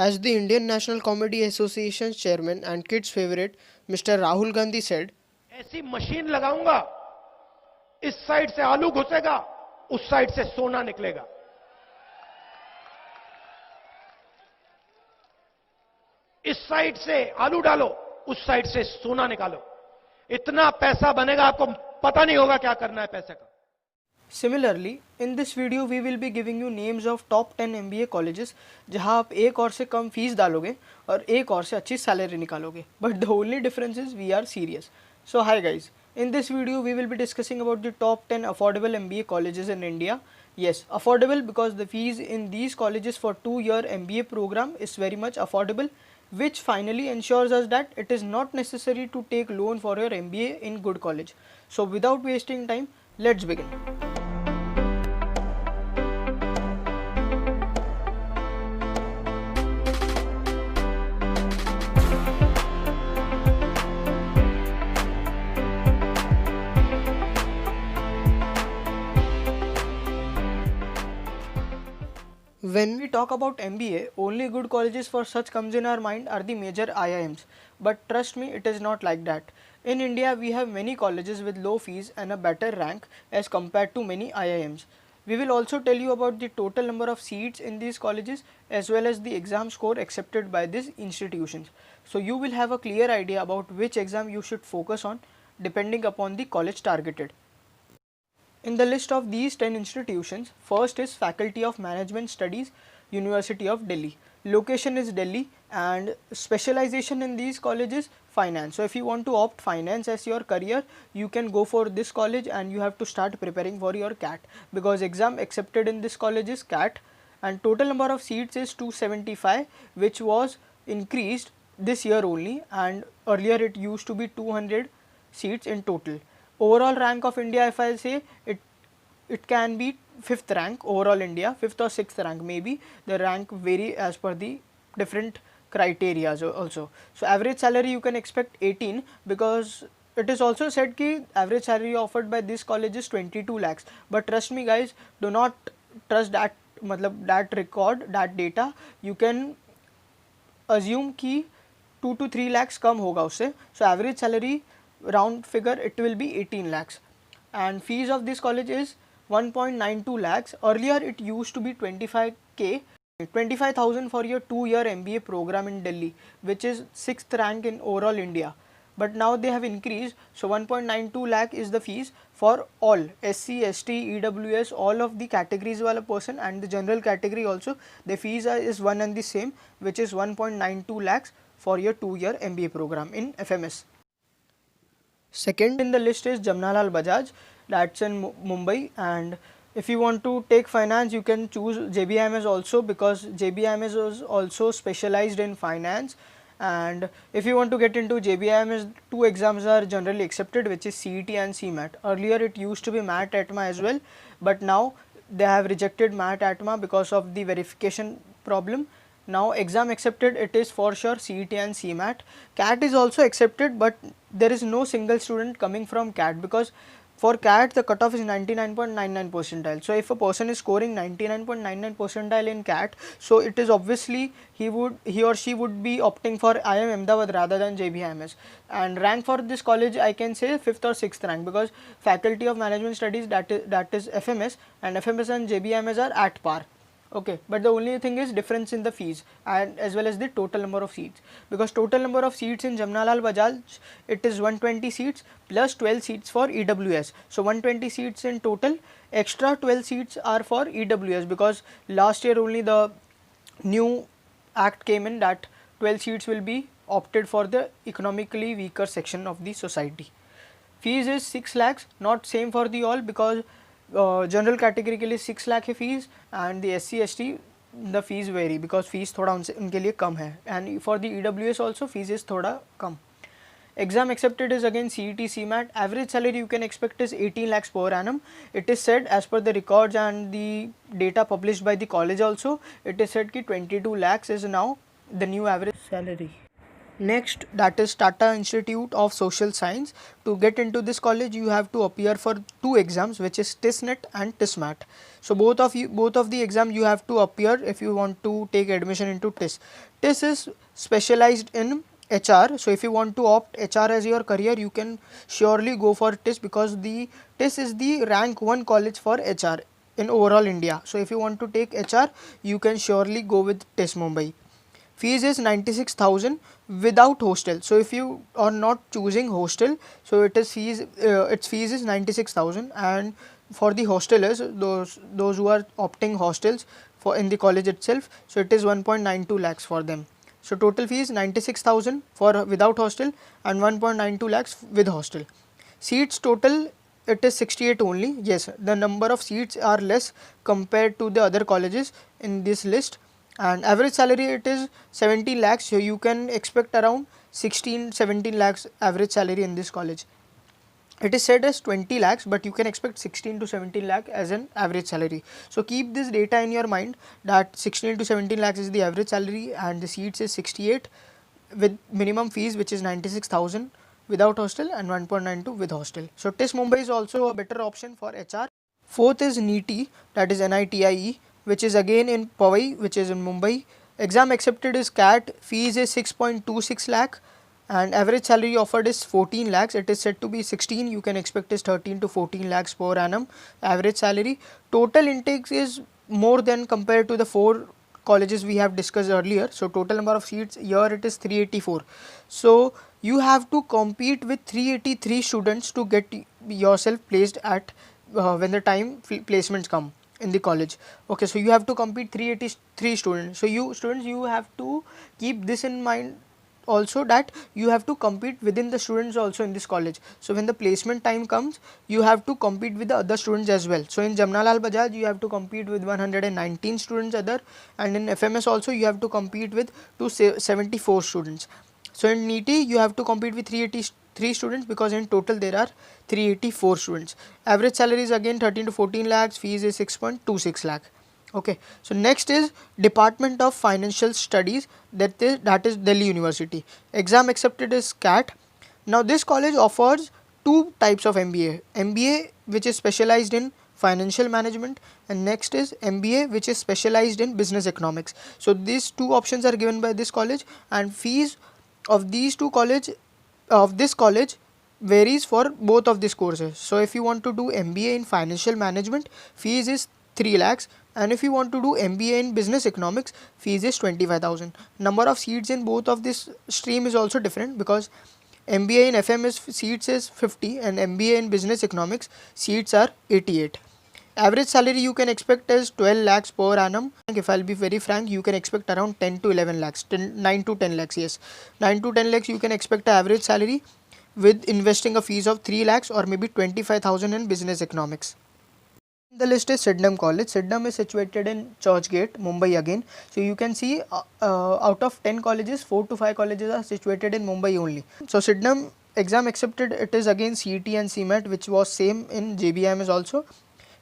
As the Indian National Comedy Association's chairman and kids' favorite, Mr. Rahul Gandhi said, ऐसी machine लगाऊंगा, इस side से आलू घुसेगा, उस साइड से सोना निकलेगा। इस साइड से आलू डालो, उस साइड से सोना निकालो। इतना पैसा बनेगा, आपको पता नहीं होगा क्या करना है पैसे का। Similarly, in this video we will be giving you names of top 10 MBA colleges जहां आप एक और से कम फीस डालोगे और एक और से अच्छी सैलरी निकालोगे. But the only difference is we are serious. So hi guys, in this video we will be discussing about the top 10 affordable MBA colleges in India. Yes, affordable because the fees in these colleges for 2-year MBA program is very much affordable, which finally ensures us that it is not necessary to take loan for your MBA in good college. So without wasting time, let's begin. When we talk about MBA, only good colleges for such comes in our mind are the major IIMs. But trust me, it is not like that. In India, we have many colleges with low fees and a better rank as compared to many IIMs. We will also tell you about the total number of seats in these colleges as well as the exam score accepted by these institutions. So you will have a clear idea about which exam you should focus on depending upon the college targeted. In the list of these 10 institutions, first is Faculty of Management Studies, University of Delhi. Location is Delhi and specialization in these colleges finance. So if you want to opt finance as your career, you can go for this college and you have to start preparing for your CAT because exam accepted in this college is CAT and total number of seats is 275, which was increased this year only, and earlier it used to be 200 seats in total. Overall rank of India, if I say, it can be 5th rank overall India, 5th or 6th rank maybe. The rank vary as per the different criteria also. So average salary you can expect 18 because it is also said ki average salary offered by this college is 22 lakhs. But trust me guys, do not trust that that record, that data. You can assume कि 2 to 3 lakhs कम होगा उससे. So average salary round figure it will be 18 lakhs and fees of this college is 1.92 lakhs. Earlier it used to be 25k, 25,000 for your 2-year MBA program in Delhi, which is 6th rank in overall India. But now they have increased, so 1.92 lakh is the fees for all SC, ST, EWS, all of the categories wala person and the general category also. The fees is one and the same, which is 1.92 lakhs for your 2-year MBA program in FMS. Second in the list is Jamnalal Bajaj, that's in Mumbai, and if you want to take finance you can choose JBIMS also because JBIMS is also specialized in finance. And if you want to get into JBIMS, 2 exams are generally accepted, which is CET and CMAT. Earlier it used to be MAT ATMA as well, but now they have rejected MAT ATMA because of the verification problem. Now exam accepted it is for sure CET and CMAT. CAT is also accepted, but there is no single student coming from CAT because for CAT the cutoff is 99.99 percentile. So if a person is scoring 99.99 percentile in CAT, so it is obviously he or she would be opting for IIM Ahmedabad rather than JBIMS. And rank for this college I can say 5th or 6th rank because Faculty of Management Studies, that is FMS, and FMS and JBIMS are at par. Okay, but the only thing is difference in the fees and as well as the total number of seats, because total number of seats in Jamnalal Bajaj it is 120 seats plus 12 seats for EWS. So 120 seats in total, extra 12 seats are for EWS because last year only the new act came in that 12 seats will be opted for the economically weaker section of the society. Fees is 6 lakhs, not same for the all because general category के लिए 6 लाख है fees and the SC ST the fees very because fees थोड़ा उनके लिए कम है and for the EWS also fees is थोड़ा कम. Exam accepted is again CET CMAT. Average salary you can expect is 18 lakhs per annum. It is said as per the records and the data published by the college also, it is said कि 22 lakhs is now the new average salary. Next, that is Tata Institute of Social Science. To get into this college, you have to appear for two exams, which is TISNET and TISMAT. So both of the exam you have to appear if you want to take admission into TIS. TIS is specialized in HR. So if you want to opt HR as your career, you can surely go for TIS, because the TIS is the rank 1 college for HR in overall India. So if you want to take HR, you can surely go with TIS Mumbai. Fees is 96,000 without hostel. So if you are not choosing hostel, so its fees is 96,000, and for the hostelers, those who are opting hostels for in the college itself, so it is 1.92 lakhs for them. So total fees 96,000 for without hostel and 1.92 lakhs with hostel. Seats total, it is 68 only. Yes, the number of seats are less compared to the other colleges in this list, and average salary it is 17 lakhs. So you can expect around 16-17 lakhs average salary in this college. It is said as 20 lakhs, but you can expect 16 to 17 lakh as an average salary. So keep this data in your mind, that 16 to 17 lakhs is the average salary and the seats is 68 with minimum fees which is 96,000 without hostel and 1.92 with hostel. So TIS Mumbai is also a better option for HR. Fourth is NITI, that is NITIE, which is again in Powai, which is in Mumbai. Exam accepted is CAT, fees is 6.26 lakh, and average salary offered is 14 lakhs. It is said to be 16, you can expect is 13 to 14 lakhs per annum average salary. Total intakes is more than compared to the 4 colleges we have discussed earlier. So total number of seats here it is 384. So you have to compete with 383 students to get yourself placed at when the time placements come in the college. Okay, so you have to compete 383 students. So you have to keep this in mind also, that you have to compete within the students also in this college. So when the placement time comes, you have to compete with the other students as well. So in Jamnalal Bajaj you have to compete with 119 students other, and in FMS also you have to compete with 274 students. So in NITI you have to compete with 383 students, because in total there are 384 students. Average salary is again 13 to 14 lakhs, fees is 6.26 lakh. Okay, so next is Department of Financial Studies, that is Delhi University. Exam accepted is CAT. Now this college offers two types of MBA which is specialized in financial management, and next is MBA which is specialized in business economics. So these two options are given by this college, and fees of these two college of this college varies for both of these courses. So if you want to do MBA in financial management, fees is 3 lakhs, and if you want to do MBA in business economics, fees is 25,000. Number of seats in both of this stream is also different, because MBA in FMS seats is 50 and MBA in business economics seats are 88. Average salary you can expect is 12 lakhs per annum. If I'll be very frank, you can expect around 10 to 11 lakhs, 9 to 10 lakhs, yes. 9 to 10 lakhs you can expect an average salary, with investing a fees of 3 lakhs or maybe 25,000 in business economics. The list is Sydenham College. Sydenham is situated in Churchgate, Mumbai again. So you can see out of 10 colleges, 4 to 5 colleges are situated in Mumbai only. So Sydenham exam accepted, it is again CET and CMAT, which was same in JBIMS also.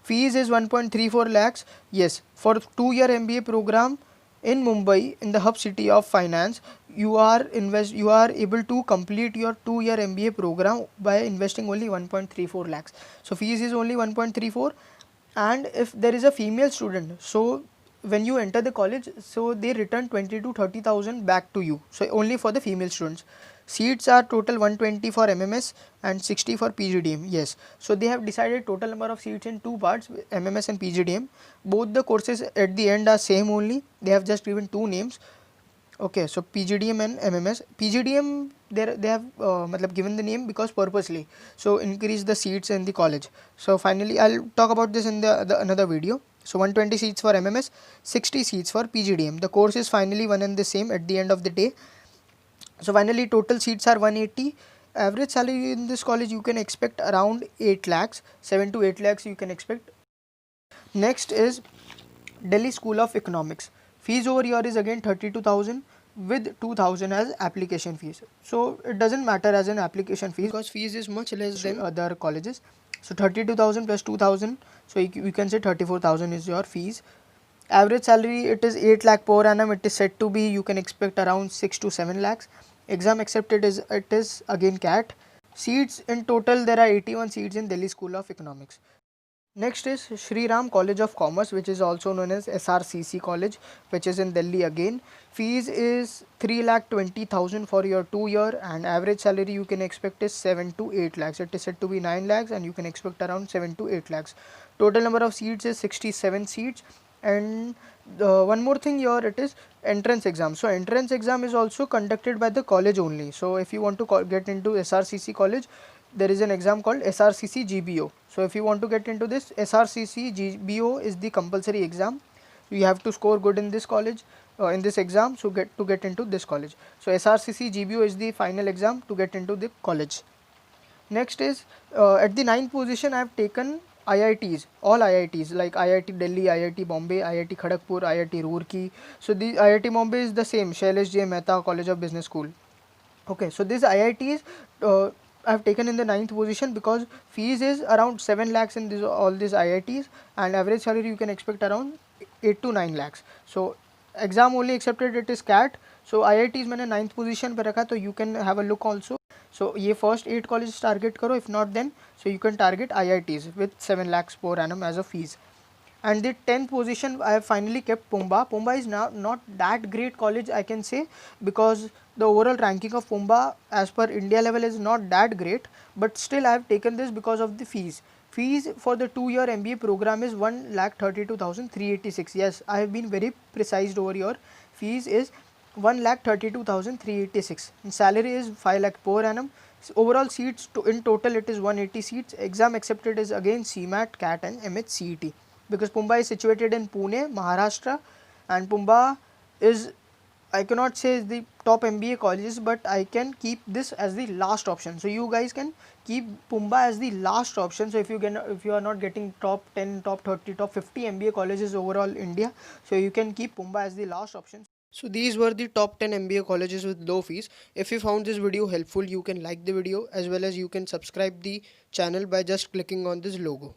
Fees is 1.34 lakhs. Yes, for 2-year MBA program in Mumbai, in the hub city of finance, you are able to complete your 2-year MBA program by investing only 1.34 lakhs. So fees is only 1.34. And if there is a female student, so when you enter the college, so they return 20 to 30,000 back to you. So only for the female students. Seats are total 120 for MMS and 60 for PGDM. Yes, so they have decided total number of seats in 2 parts, MMS and PGDM. Both the courses at the end are same only. They have just given 2 names. Okay, so PGDM and MMS. PGDM they have given the name because purposely, so increase the seats in the college. So finally I'll talk about this in the another video. So 120 seats for MMS, 60 seats for PGDM. The course is finally one and the same at the end of the day. So finally total seats are 180. Average salary in this college you can expect around 8 lakhs, 7 to 8 lakhs you can expect. Next is Delhi School of Economics. Fees over here is again 32,000 with 2,000 as application fees. So it doesn't matter as an application fee, because fees is much less than other colleges. So 32,000 plus 2,000, so you can say 34,000 is your fees. Average salary it is 8 lakh per annum. It is said to be you can expect around 6 to 7 lakhs. Exam accepted is again CAT. Seats in total, there are 81 seats in Delhi School of Economics. Next is Shri Ram College of Commerce, which is also known as SRCC College, which is in Delhi again. Fees is 3,20,000 for your 2 year, and average salary you can expect is 7 to 8 lakhs. It is said to be 9 lakhs, and you can expect around 7 to 8 lakhs. Total number of seats is 67 seats. And one more thing here, it is entrance exam. So entrance exam is also conducted by the college only. So if you want to get into SRCC college, there is an exam called SRCC GBO. So if you want to get into this, SRCC GBO is the compulsory exam. You have to score good in this college, in this exam, so get into this college. So SRCC GBO is the final exam to get into the college. Next is at the 9th position I have taken IITs, all IITs like IIT Delhi, IIT Bombay, IIT Kharagpur, IIT Roorkee. So the IIT Bombay is the same, Shailesh J Mehta College of Business School. Okay, so these IITs I have taken in the 9th position because fees is around 7 lakhs in all these IITs, and average salary you can expect around 8 to 9 lakhs. So exam only accepted it is CAT. So IITs मैंने 9th position पे रखा, तो you can have a look also. So ये first 8 colleges target करो, if not then so you can target IITs with 7 lakhs per annum as a fees. And the 10th position I have finally kept Pumba. Pumba is now not that great college, I can say, because the overall ranking of Pumba as per India level is not that great, but still I have taken this because of the fees. Fees for the 2 year MBA program is 1,32,386. Yes, I have been very precise over here. Fees is 1,32,386. Salary is 5 lakh per annum. Overall seats in total it is 180 seats. Exam accepted is again CMAT, CAT and MHCET. Because Pumba is situated in Pune, Maharashtra, and Pumba is, I cannot say the top MBA colleges, but I can keep this as the last option. So you guys can keep Pumba as the last option. So if you are not getting top 10, top 30, top 50 MBA colleges overall India, so you can keep Pumba as the last option. So these were the top 10 MBA colleges with low fees. If you found this video helpful, you can like the video as well as you can subscribe the channel by just clicking on this logo.